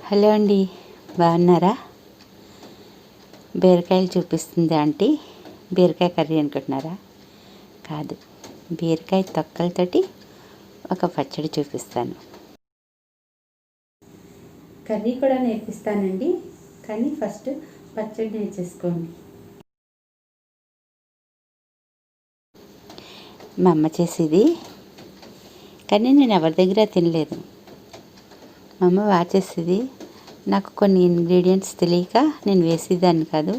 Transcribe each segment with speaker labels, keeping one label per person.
Speaker 1: Hello అండి, బాగున్నారా? బీరకాయలు చూపిస్తుంది ఆంటీ. బీరకాయ కర్రీ అనుకుంటున్నారా? కాదు, బీరకాయ తొక్కలతోటి ఒక పచ్చడి చూపిస్తాను. కర్రీ కూడా నేర్పిస్తానండి, కానీ ఫస్ట్ పచ్చడి నేర్చేసుకోండి. మా అమ్మ చేసేది, కానీ నేను ఎవరి దగ్గర తినలేదు. మా అమ్మ బాగా చేసేది. నాకు కొన్ని ఇంగ్రీడియంట్స్ తెలియక నేను వేసేదాన్ని కాదు,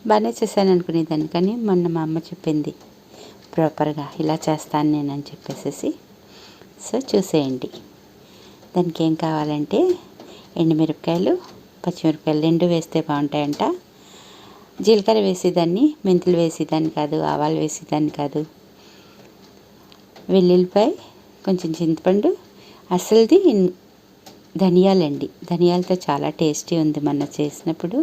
Speaker 1: బాగానే చేశాను అనుకునేదాన్ని. కానీ మొన్న మా అమ్మ చెప్పింది ప్రాపర్గా ఇలా చేస్తాను నేను అని చెప్పేసి. సో చూసేయండి. దానికి ఏం కావాలంటే ఎండుమిరపకాయలు, పచ్చిమిరపకాయలు 2 వేస్తే బాగుంటాయంట. జీలకర్ర వేసేదాన్ని, మెంతులు వేసేదాన్ని కాదు, ఆవాలు వేసేదాన్ని కాదు. వెల్లుల్లిపాయ, కొంచెం చింతపండు, అసలుది ధనియాలండి. ధనియాలతో చాలా టేస్టీ ఉంది. మొన్న చేసినప్పుడు,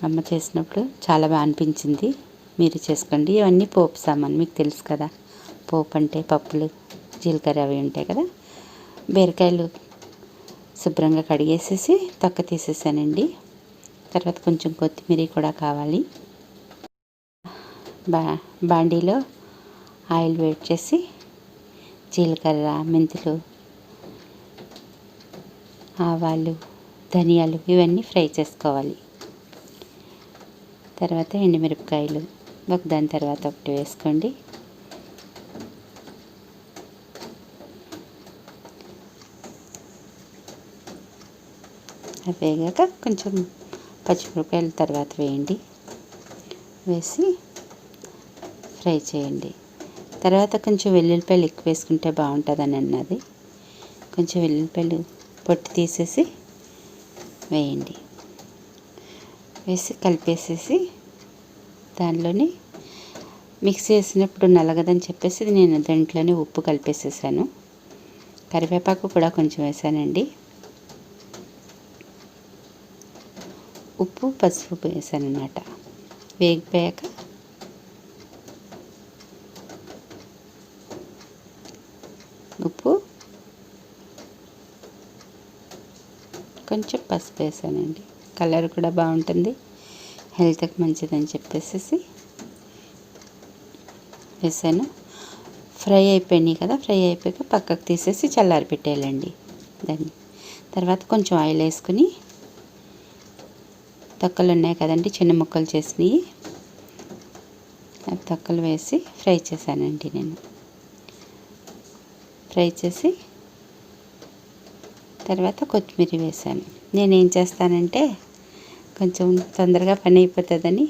Speaker 1: అమ్మ చేసినప్పుడు చాలా బాగా అనిపించింది. మీరు చేసుకోండి. ఇవన్నీ పోపు సామాన్, మీకు తెలుసు కదా. పోపు అంటే పప్పులు, జీలకర్ర అవి ఉంటాయి కదా. బీరకాయలు శుభ్రంగా కడిగేసేసి తొక్క తీసేసానండి. తర్వాత కొంచెం కొత్తిమీర కూడా కావాలి. బాండీలో ఆయిల్ వేడి చేసి జీలకర్ర, మెంతులు, ఆవాలు, ధనియాలు ఇవన్నీ ఫ్రై చేసుకోవాలి. తర్వాత ఎండుమిరపకాయలు దాని తర్వాత ఒకటి వేసుకోండి. అవి వేగాక కొంచెం పచ్చిమిరపకాయలు తర్వాత వేయండి. వేసి ఫ్రై చేయండి. తర్వాత కొంచెం వెల్లుల్లిపాయలు ఎక్కువ వేసుకుంటే బాగుంటుందని అన్నది. కొంచెం వెల్లుల్లిపాయలు పొట్టు తీసేసి వేయండి. వేసి కలిపేసేసి దానిలోని మిక్సీ వేసినప్పుడు నలగదని చెప్పేసి నేను దాంట్లోనే ఉప్పు కలిపేసేసాను. కరివేపాకు కూడా కొంచెం వేసానండి. ఉప్పు, పసుపు వేసాను అన్నమాట. వేగిపోయాక ఉప్పు, కొంచెం పసుపు వేసానండి. కలర్ కూడా బాగుంటుంది, హెల్త్కి మంచిదని చెప్పేసి వేసాను. ఫ్రై అయిపోయినాయి కదా. ఫ్రై అయిపోయాక పక్కకు తీసేసి చల్లారి పెట్టేయాలండి దాన్ని. తర్వాత కొంచెం ఆయిల్ వేసుకుని తొక్కలు ఉన్నాయి కదండి, చిన్న ముక్కలు చేసినవి, తొక్కలు వేసి ఫ్రై చేశానండి. నేను ఫ్రై చేసి తర్వాత కొత్తిమీర వేసాను. నేనేం చేస్తానంటే కొంచెం తొందరగా పని అయిపోతుందని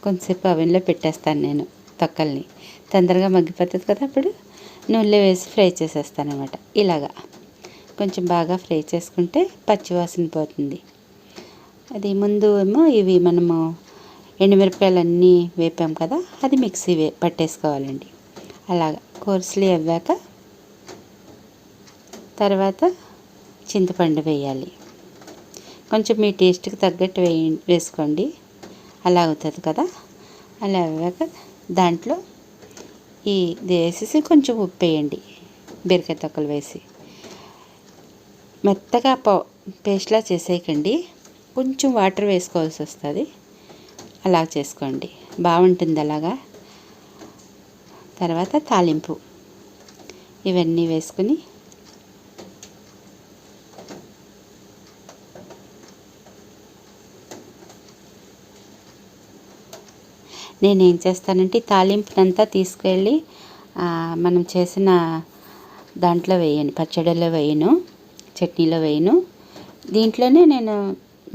Speaker 1: కొంచెంసేపు అవెన్లో పెట్టేస్తాను నేను. తొక్కల్ని తొందరగా మగ్గిపోతుంది కదా, అప్పుడు నూనెలో వేసి ఫ్రై చేసేస్తాను అన్నమాట. ఇలాగా కొంచెం బాగా ఫ్రై చేసుకుంటే పచ్చివాసన పోతుంది. అది ముందు ఏమో ఇవి మనము ఎండుమిరపకాయలు అన్నీ వేపాం కదా, అది మిక్సీ పట్టేసుకోవాలండి. అలాగా కోర్సులు అవ్వాక తర్వాత చింతపండు వేయాలి. కొంచెం మీ టేస్ట్కి తగ్గట్టు వేసుకోండి. అలా అవుతుంది కదా. అలా అవ్వాక దాంట్లో ఇది వేసేసి కొంచెం ఉప్పు వేయండి. బీరకాయ తొక్కలు వేసి మెత్తగా పేస్ట్లా చేసేయకండి. కొంచెం వాటర్ వేసుకోవాల్సి వస్తుంది. అలా చేసుకోండి, బాగుంటుంది అలాగా. తర్వాత తాలింపు ఇవన్నీ వేసుకుని నేనేం చేస్తానంటే తాలింపునంతా తీసుకెళ్ళి మనం చేసిన దాంట్లో వేయను, పచ్చడిలో వేయను, చట్నీలో వేయను. దీంట్లోనే నేను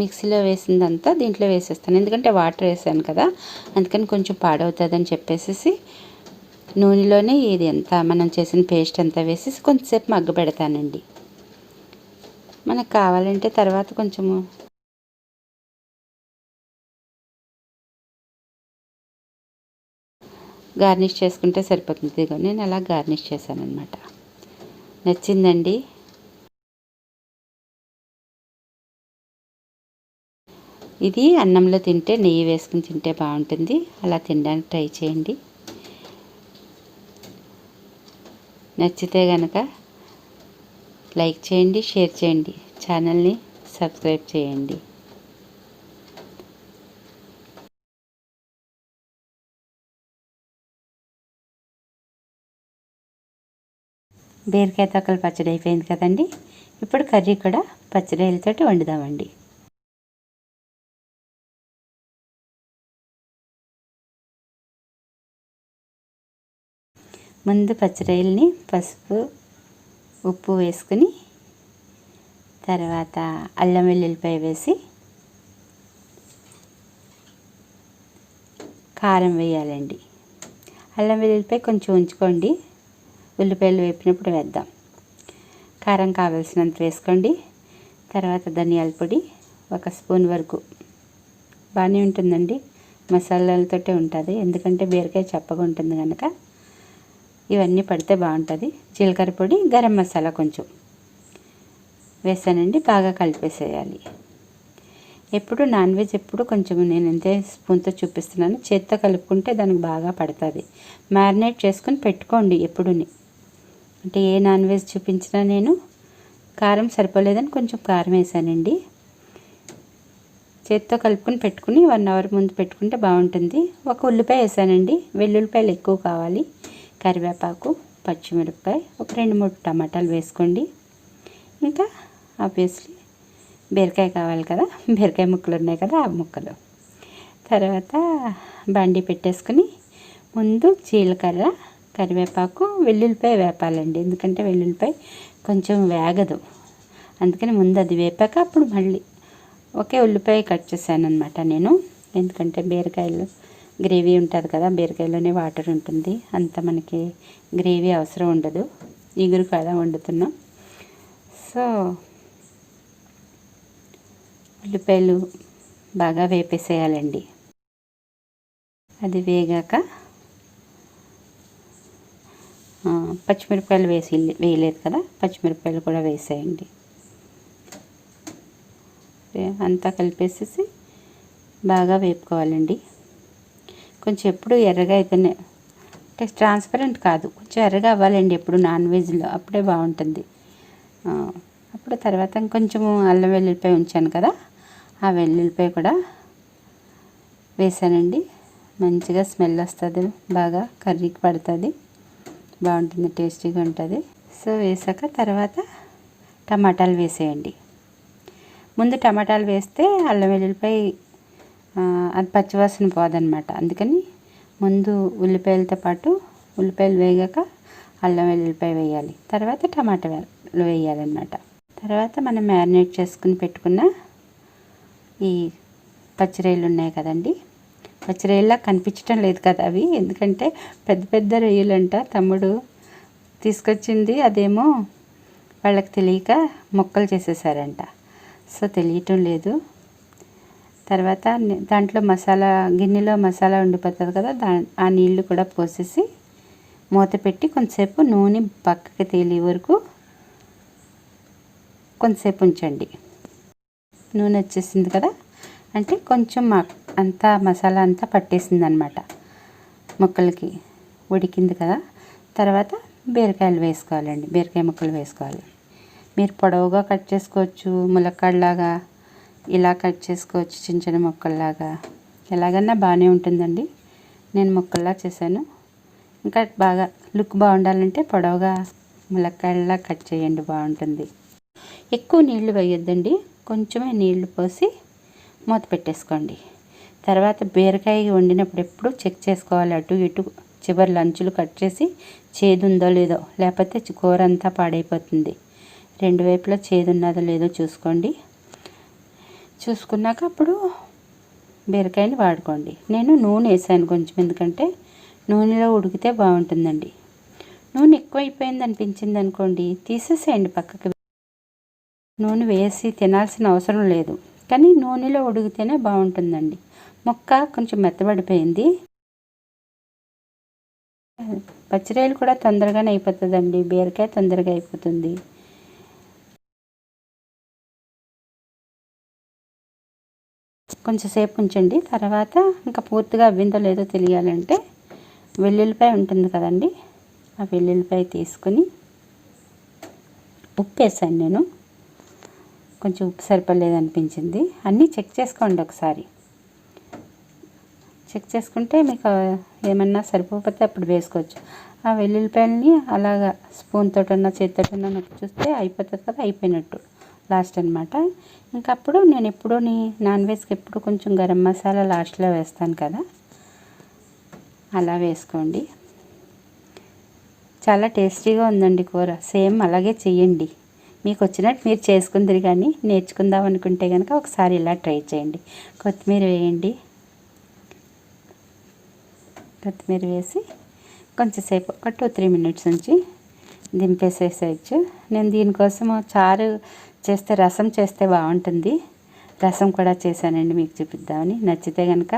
Speaker 1: మిక్సీలో వేసిందంతా దీంట్లో వేసేస్తాను. ఎందుకంటే వాటర్ వేసాను కదా, అందుకని కొంచెం పాడవుతుందని చెప్పేసి నూనెలోనే ఇది అంతా మనం చేసిన పేస్ట్ అంతా వేసేసి కొంచెంసేపు మగ్గబెడతానండి. మనకు కావాలంటే తర్వాత కొంచెము గార్నిష్ చేసుకుంటే సరిపోతుంది. ఇదిగో నేను అలా గార్నిష్ చేశాను అనమాట. నచ్చిందండి. ఇది అన్నంలో తింటే నెయ్యి వేసుకుని తింటే బాగుంటుంది. అలా తినడానికి ట్రై చేయండి. నచ్చితే కనుక లైక్ చేయండి, షేర్ చేయండి. ఛానల్ని సబ్స్క్రైబ్ చేయండి. బీరకాయ తొక్కల పచ్చడి అయిపోయింది కదండి. ఇప్పుడు కర్రీ కూడా పచ్చిరొయ్యలతోటి వండుదామండి. ముందు పచ్చిరొయ్యల్ని పసుపు ఉప్పు వేసుకుని తర్వాత అల్లం వెల్లుల్లిపాయ వేసి కారం వేయాలండి. అల్లం వెల్లుల్లిపాయ కొంచెం ఉంచుకోండి, ఉల్లిపాయలు వేపినప్పుడు వేద్దాం. కారం కావాల్సినంత వేసుకోండి. తర్వాత ధనియాల పొడి 1 స్పూన్ వరకు బాగానే ఉంటుందండి, మసాలాలతోటే ఉంటుంది, ఎందుకంటే బీరకాయ చప్పగా ఉంటుంది కనుక ఇవన్నీ పడితే బాగుంటుంది. జీలకర్ర పొడి, గరం మసాలా కొంచెం వేసానండి. బాగా కలిపేసేయాలి. ఎప్పుడు నాన్ వెజ్ ఎప్పుడు కొంచెం నేను ఎంతే స్పూన్తో చూపిస్తున్నాను, చేత్తో కలుపుకుంటే దానికి బాగా పడుతుంది. మ్యారినేట్ చేసుకుని పెట్టుకోండి ఎప్పుడుని. అంటే ఏ నాన్ వెజ్ చూపించినా నేను కారం సరిపోలేదని కొంచెం కారం వేసానండి. చేత్తో కలుపుకొని పెట్టుకుని 1 అవర్ ముందు పెట్టుకుంటే బాగుంటుంది. 1 ఉల్లిపాయ వేసానండి, వెల్లుల్లిపాయలు ఎక్కువ కావాలి. కరివేపాకు, పచ్చిమిరపకాయ, 2-3 టమాటాలు వేసుకోండి. ఇంకా ఆబ్వియస్లీ బీరకాయ కావాలి కదా, బీరకాయ ముక్కలు ఉన్నాయి కదా, ఆ ముక్కలు. తర్వాత బండి పెట్టేసుకుని ముందు జీలకర్ర, కరివేపాకు, వెల్లుల్లిపాయ వేపాలండి, ఎందుకంటే వెల్లుల్లిపాయ కొంచెం వేగదు, అందుకని ముందు అది వేపాక అప్పుడు మళ్ళీ ఒకే ఉల్లిపాయ కట్ చేశాను అనమాట నేను. ఎందుకంటే బీరకాయలు గ్రేవీ ఉంటుంది కదా, బీరకాయలోనే వాటర్ ఉంటుంది, అంత మనకి గ్రేవీ అవసరం ఉండదు, ఇగురు కదా వండుతున్నాం. సో ఉల్లిపాయలు బాగా వేపేసేయాలండి. అది వేగాక పచ్చిమిరపకాయలు వేయలేదు కదా, పచ్చిమిరపకాయలు కూడా వేసేయండి. అంతా కలిపేసేసి బాగా వేపుకోవాలండి. కొంచెం ఎప్పుడు ఎర్రగా అయితేనే, అంటే ట్రాన్స్పరెంట్ కాదు, కొంచెం ఎర్రగా అవ్వాలండి ఎప్పుడు నాన్ వెజ్లో, అప్పుడే బాగుంటుంది. అప్పుడు తర్వాత ఇంకొంచెము అల్లం వెల్లుల్లిపాయ ఉంచాను కదా, ఆ వెల్లుల్లిపాయ కూడా వేసానండి. మంచిగా స్మెల్ వస్తుంది, బాగా కర్రీకి పడుతుంది, బాగుంటుంది, టేస్టీగా ఉంటుంది. సో వేసాక తర్వాత టమాటాలు వేసేయండి. ముందు టమాటాలు వేస్తే అల్లం వెల్లుల్లిపాయ అది పచ్చివాసన పోదన్నమాట, అందుకని ముందు ఉల్లిపాయలతో పాటు ఉల్లిపాయలు వేగాక అల్లం వెల్లుల్లిపాయ వేయాలి, తర్వాత టమాటాలు వేయాలన్నమాట. తర్వాత మనం మ్యారినేట్ చేసుకుని పెట్టుకున్న ఈ పచ్చిరొయ్యలు ఉన్నాయి కదండి, పచ్చిరొయ్యలా కనిపించడం లేదు కదా అవి, ఎందుకంటే పెద్ద పెద్ద రొయ్యలంట తమ్ముడు తీసుకొచ్చింది, అదేమో వాళ్ళకి తెలియక ముక్కలు చేసేసారంట, సో తెలియటం లేదు. తర్వాత దాంట్లో మసాలా, గిన్నెలో మసాలా ఉండిపోతుంది కదా, ఆ నీళ్లు కూడా పోసేసి మూత పెట్టి కొంతసేపు నూనె పక్కకి తేలే వరకు కొంతసేపు ఉంచండి. నూనె వచ్చేసింది కదా, అంటే కొంచెం అంతా మసాలా అంతా పట్టేసింది అనమాట ముక్కలకి, ఉడికింది కదా. తర్వాత బీరకాయలు వేసుకోవాలండి, బీరకాయ ముక్కలు వేసుకోవాలి. మీరు పొడవుగా కట్ చేసుకోవచ్చు, ములక్కాడలాగా ఇలా కట్ చేసుకోవచ్చు, చిన్న చిన్న ముక్కల్లాగా, ఎలాగన్నా బాగానే ఉంటుందండి. నేను ముక్కల్లా చేశాను. ఇంకా బాగా లుక్ బాగుండాలంటే పొడవుగా ములక్కాడలా కట్ చేయండి, బాగుంటుంది. ఎక్కువ నీళ్లు వేయొద్దండి, కొంచెమే నీళ్లు పోసి మూత పెట్టేసుకోండి. తర్వాత బీరకాయ వండినప్పుడు ఎప్పుడు చెక్ చేసుకోవాలి, అటు ఇటు చివర్లు అంచులు కట్ చేసి చేదు ఉందో లేదో, లేకపోతే కూర అంతా పాడైపోతుంది. 2 వైపులా చేదు ఉన్నదో లేదో చూసుకోండి. చూసుకున్నాక అప్పుడు బీరకాయని వాడుకోండి. నేను నూనె వేసాను కొంచెం, ఎందుకంటే నూనెలో ఉడికితే బాగుంటుందండి. నూనె ఎక్కువ అయిపోయింది అనిపించింది అనుకోండి, తీసేసేయండి పక్కకి. నూనె వేసి తినాల్సిన అవసరం లేదు, కానీ నూనెలో ఉడికితేనే బాగుంటుందండి. ముక్క కొంచెం మెత్తబడిపోయింది. పచ్చిరొయ్యలు కూడా తొందరగానే అయిపోతుందండి, బీరకాయ తొందరగా అయిపోతుంది. కొంచెం సేపు ఉంచండి. తర్వాత ఇంకా పూర్తిగా అవ్విందో లేదో తెలియాలంటే వెల్లుల్లిపాయ ఉంటుంది కదండి, ఆ వెల్లుల్లిపాయ తీసుకొని ఉప్పు వేసాను నేను, కొంచెం ఉప్పు సరిపడలేదు అనిపించింది. అన్నీ చెక్ చేసుకోండి ఒకసారి. చెక్ చేసుకుంటే మీకు ఏమన్నా సరిపోతే అప్పుడు వేసుకోవచ్చు. ఆ వెల్లుల్లిపాయలని అలాగా స్పూన్ తోటన్నా చేతితోటన్నా నొక్కి చూస్తే అయిపోతుంది కదా, అయిపోయినట్టు లాస్ట్ అనమాట. ఇంకప్పుడు నేను ఎప్పుడూ నాన్ వెజ్కి ఎప్పుడు కొంచెం గరం మసాలా లాస్ట్లో వేస్తాను కదా, అలా వేసుకోండి. చాలా టేస్టీగా ఉందండి కూర. సేమ్ అలాగే చెయ్యండి. మీకు వచ్చినట్టు మీరు చేసుకుందరు, కానీ నేర్చుకుందాం అనుకుంటే కనుక ఒకసారి ఇలా ట్రై చేయండి. కొత్తిమీర వేయండి. కొత్తిమీర వేసి కొంచెంసేపు ఒక 2-3 మినిట్స్ ఉంచి దింపేసేసేయచ్చు. నేను దీనికోసం చారు చేస్తే, రసం చేస్తే బాగుంటుంది. రసం కూడా చేశానండి మీకు చూపిద్దామని. నచ్చితే కనుక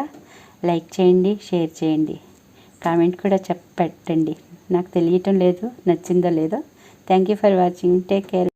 Speaker 1: లైక్ చేయండి, షేర్ చేయండి, కామెంట్ కూడా పెట్టండి. నాకు తెలియటం లేదు నచ్చిందో లేదో. Thank you for watching. Take care.